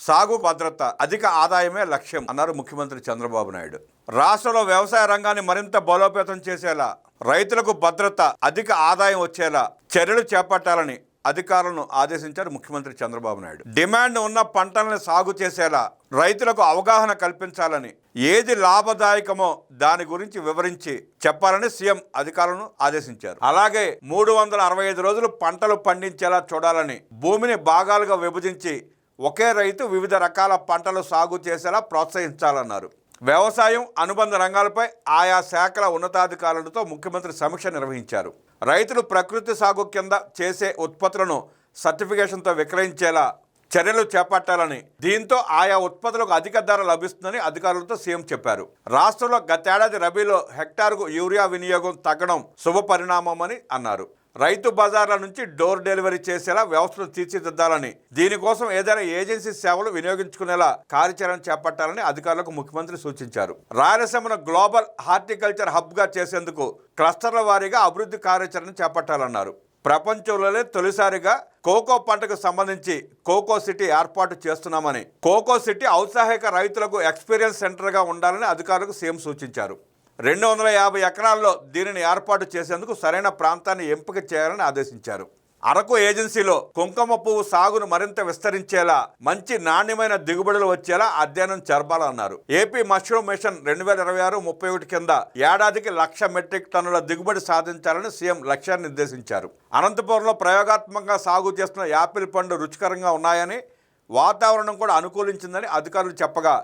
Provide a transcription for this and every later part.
సాగు భద్రత, అధిక ఆదాయమే లక్ష్యం అన్నారు ముఖ్యమంత్రి చంద్రబాబు నాయుడు. రాష్ట్రంలో వ్యవసాయ రంగాన్ని మరింత బలోపేతం చేసేలా, రైతులకు భద్రత, అధిక ఆదాయం వచ్చేలా చర్యలు చేపట్టాలని అధికారులను ఆదేశించారు ముఖ్యమంత్రి చంద్రబాబు నాయుడు. డిమాండ్ ఉన్న పంటలను సాగు చేసేలా రైతులకు అవగాహన కల్పించాలని, ఏది లాభదాయకమో దాని గురించి వివరించి చెప్పాలని సీఎం అధికారులను ఆదేశించారు. అలాగే 365 రోజులు పంటలు పండించేలా చూడాలని, భూమిని భాగాలుగా విభజించి ఒకే రైతు వివిధ రకాల పంటలు సాగు చేసేలా ప్రోత్సహించాలన్నారు. వ్యవసాయం, అనుబంధ రంగాలపై ఆయా శాఖల ఉన్నతాధికారులతో ముఖ్యమంత్రి సమీక్ష నిర్వహించారు. రైతులు ప్రకృతి సాగు కింద చేసే ఉత్పత్తులను సర్టిఫికేషన్తో విక్రయించేలా చర్యలు చేపట్టాలని, దీంతో ఆయా ఉత్పత్తులకు అధిక ధర లభిస్తుందని అధికారులతో సీఎం చెప్పారు. రాష్ట్రంలో గతేడాది రబీలో హెక్టార్కు యూరియా వినియోగం తగ్గడం శుభపరిణామమని అన్నారు. రైతు బజార్ల నుంచి డోర్ డెలివరీ చేసేలా వ్యవస్థను తీర్చిదిద్దాలని, దీనికోసం ఏదైనా ఏజెన్సీ సేవలు వినియోగించుకునేలా కార్యాచరణ చేపట్టాలని అధికారులకు ముఖ్యమంత్రి సూచించారు. రాయలసీమను గ్లోబల్ హార్టికల్చర్ హబ్గా చేసేందుకు క్లస్టర్ల వారీగా అభివృద్ధి కార్యాచరణ చేపట్టాలన్నారు. ప్రపంచంలోనే తొలిసారిగా కోకో పంటకు సంబంధించి కోకో సిటీ ఏర్పాటు చేస్తున్నామని, కోకో సిటీ ఔత్సాహిక రైతులకు ఎక్స్పీరియన్స్ సెంటర్గా ఉండాలని అధికారులకు సీఎం సూచించారు. 250 ఎకరాల్లో దీనిని ఏర్పాటు చేసేందుకు సరైన ప్రాంతాన్ని ఎంపిక చేయాలని ఆదేశించారు. అరకు ఏజెన్సీలో కుంకుమ పువ్వు సాగును మరింత విస్తరించేలా, మంచి నాణ్యమైన దిగుబడులు వచ్చేలా అధ్యయనం జరపాలన్నారు. ఏపీ మష్రూమ్ మిషన్ 2026-31 కింద ఏడాదికి 1,00,000 మెట్రిక్ టన్నుల దిగుబడి సాధించాలని సీఎం లక్ష్యాన్ని నిర్దేశించారు. అనంతపురంలో ప్రయోగాత్మకంగా సాగు చేస్తున్న యాపిల్ పండు రుచికరంగా ఉన్నాయని, వాతావరణం కూడా అనుకూలించిందని అధికారులు చెప్పగా,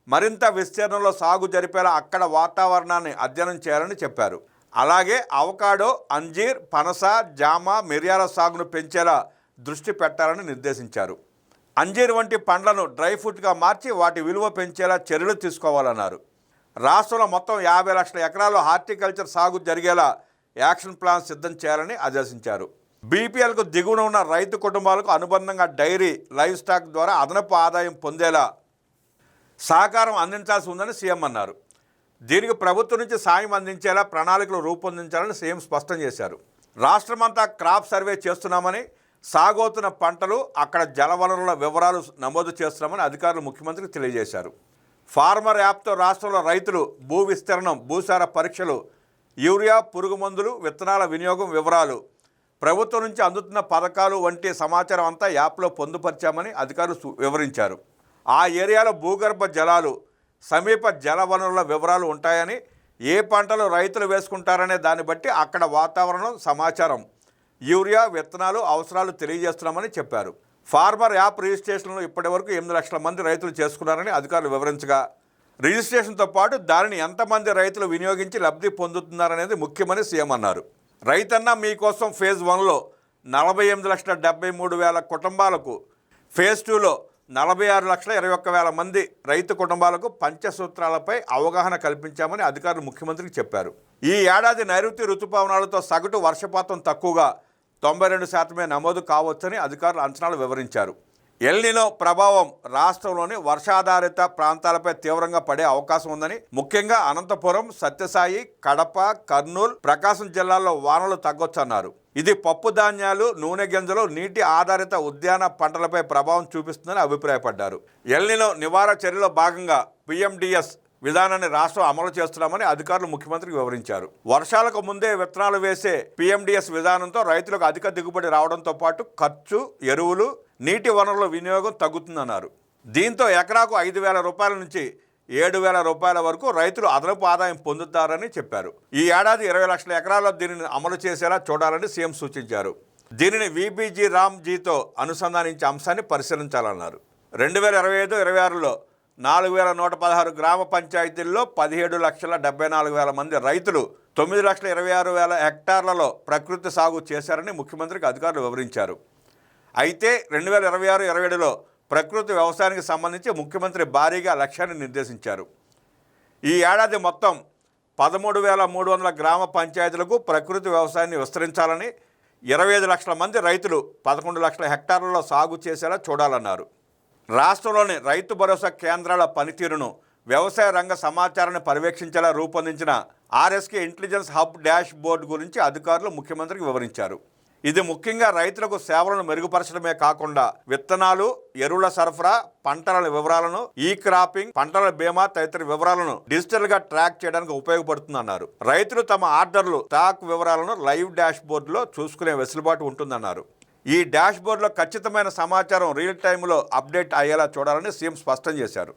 మరింత విస్తీర్ణంలో సాగు జరిపేలా అక్కడ వాతావరణాన్ని అధ్యయనం చేయాలని చెప్పారు. అలాగే అవకాడో, అంజీర్, పనస, జామ, మిరియాల సాగును పెంచేలా దృష్టి పెట్టాలని నిర్దేశించారు. అంజీర్ వంటి పండ్లను డ్రై ఫ్రూట్గా మార్చి వాటి విలువ పెంచేలా చర్యలు తీసుకోవాలన్నారు. రాష్ట్రంలో మొత్తం 50 లక్షల ఎకరాల్లో హార్టికల్చర్ సాగు జరిగేలా యాక్షన్ ప్లాన్ సిద్ధం చేయాలని ఆదేశించారు. బీపీఎల్కు దిగువన ఉన్న రైతు కుటుంబాలకు అనుబంధంగా డైరీ, లైవ్ స్టాక్ ద్వారా అదనపు ఆదాయం పొందేలా సహకారం అందించాల్సి ఉందని సీఎం అన్నారు. దీనికి ప్రభుత్వం నుంచి సాయం అందించేలా ప్రణాళికలు రూపొందించాలని సీఎం స్పష్టం చేశారు. రాష్ట్రమంతా క్రాప్ సర్వే చేస్తున్నామని, సాగవుతున్న పంటలు, అక్కడ జలవనరుల వివరాలు నమోదు చేస్తున్నామని అధికారులు ముఖ్యమంత్రికి తెలియజేశారు. ఫార్మర్ యాప్తో రాష్ట్రంలో రైతులు భూ విస్తీర్ణం, భూసార పరీక్షలు, యూరియా, పురుగు మందులు, విత్తనాల వినియోగం వివరాలు, ప్రభుత్వం నుంచి అందుతున్న పథకాలు వంటి సమాచారం అంతా యాప్లో పొందుపరిచామని అధికారులు వివరించారు. ఆ ఏరియాలో భూగర్భ జలాలు, సమీప జల వనరుల వివరాలు ఉంటాయని, ఏ పంటలు రైతులు వేసుకుంటారనే దాన్ని బట్టి అక్కడ వాతావరణం సమాచారం, యూరియా, విత్తనాలు అవసరాలు తెలియజేస్తున్నామని చెప్పారు. ఫార్మర్ యాప్ రిజిస్ట్రేషన్లో ఇప్పటివరకు 8 లక్షల మంది రైతులు చేసుకున్నారని అధికారులు వివరించగా, రిజిస్ట్రేషన్తో పాటు దానిని ఎంతమంది రైతులు వినియోగించి లబ్ధి పొందుతున్నారనేది ముఖ్యమని సీఎం అన్నారు. రైతన్న మీకోసం ఫేజ్ 1లో 48,73,000 కుటుంబాలకు, ఫేజ్ 2లో 46,21,000 మంది రైతు కుటుంబాలకు పంచసూత్రాలపై అవగాహన కల్పించామని అధికారులు ముఖ్యమంత్రికి చెప్పారు. ఈ ఏడాది నైరుతి రుతుపవనాలతో సగటు వర్షపాతం తక్కువగా 92% నమోదు కావచ్చని అధికారులు అంచనాలు వివరించారు. ఎల్నినో ప్రభావం రాష్ట్రంలోని వర్షాధారిత ప్రాంతాలపై తీవ్రంగా పడే అవకాశం ఉందని, ముఖ్యంగా అనంతపురం, సత్యసాయి, కడప, కర్నూలు, ప్రకాశం జిల్లాల్లో వానలు తగ్గొచ్చన్నారు. ఇది పప్పు ధాన్యాలు, నూనె గింజలు, నీటి ఆధారిత ఉద్యాన పంటలపై ప్రభావం చూపిస్తుందని అభిప్రాయపడ్డారు. ఎల్నినో నివారణ చర్యలో భాగంగా PMDS విధానాన్ని రాష్ట్రం అమలు చేస్తున్నామని అధికారులు ముఖ్యమంత్రికి వివరించారు. వర్షాలకు ముందే విత్తనాలు వేసే PMDS విధానంతో రైతులకు అధిక దిగుబడి రావడంతో పాటు ఖర్చు, ఎరువులు, నీటి వనరుల వినియోగం తగ్గుతుందన్నారు. దీంతో ఎకరాకు 5,000 రూపాయల నుంచి 7,000 రూపాయల వరకు రైతులు అదనపు ఆదాయం పొందుతారని చెప్పారు. ఈ ఏడాది 20 లక్షల ఎకరాల్లో దీనిని అమలు చేసేలా చూడాలని సీఎం సూచించారు. దీనిని VBG రామ్జీతో అనుసంధానించే అంశాన్ని పరిశీలించాలన్నారు. 2025-26లో 4,116 గ్రామ పంచాయతీల్లో 17,74,000 మంది రైతులు 9,26,000 హెక్టార్లలో ప్రకృతి సాగు చేశారని ముఖ్యమంత్రికి అధికారులు వివరించారు. అయితే 2026-27లో ప్రకృతి వ్యవసాయానికి సంబంధించి ముఖ్యమంత్రి భారీగా లక్ష్యాన్ని నిర్దేశించారు. ఈ ఏడాది మొత్తం 13,300 గ్రామ పంచాయతీలకు ప్రకృతి వ్యవసాయాన్ని విస్తరించాలని, 25 లక్షల మంది రైతులు 11 లక్షల హెక్టార్లలో సాగు చేసేలా చూడాలన్నారు. రాష్ట్రంలోని రైతు భరోసా కేంద్రాల పనితీరును, వ్యవసాయ రంగ సమాచారాన్ని పర్యవేక్షించేలా రూపొందించిన RSK intelligence hub dash board గురించి అధికారులు ముఖ్యమంత్రికి వివరించారు. ఇది ముఖ్యంగా రైతులకు సేవలను మెరుగుపరచడమే కాకుండా విత్తనాలు, ఎరువుల సరఫరా, పంటల వివరాలను, ఈ క్రాపింగ్, పంటల బీమా తదితర వివరాలను డిజిటల్ గా ట్రాక్ చేయడానికి ఉపయోగపడుతుందన్నారు. రైతులు తమ ఆర్డర్లు, స్టాక్ వివరాలను లైవ్ డాష్ బోర్డులో చూసుకునే వెసులుబాటు ఉంటుందన్నారు. ఈ డాష్ బోర్డులో ఖచ్చితమైన సమాచారం రియల్ టైంలో అప్డేట్ అయ్యేలా చూడాలని సీఎం స్పష్టం చేశారు.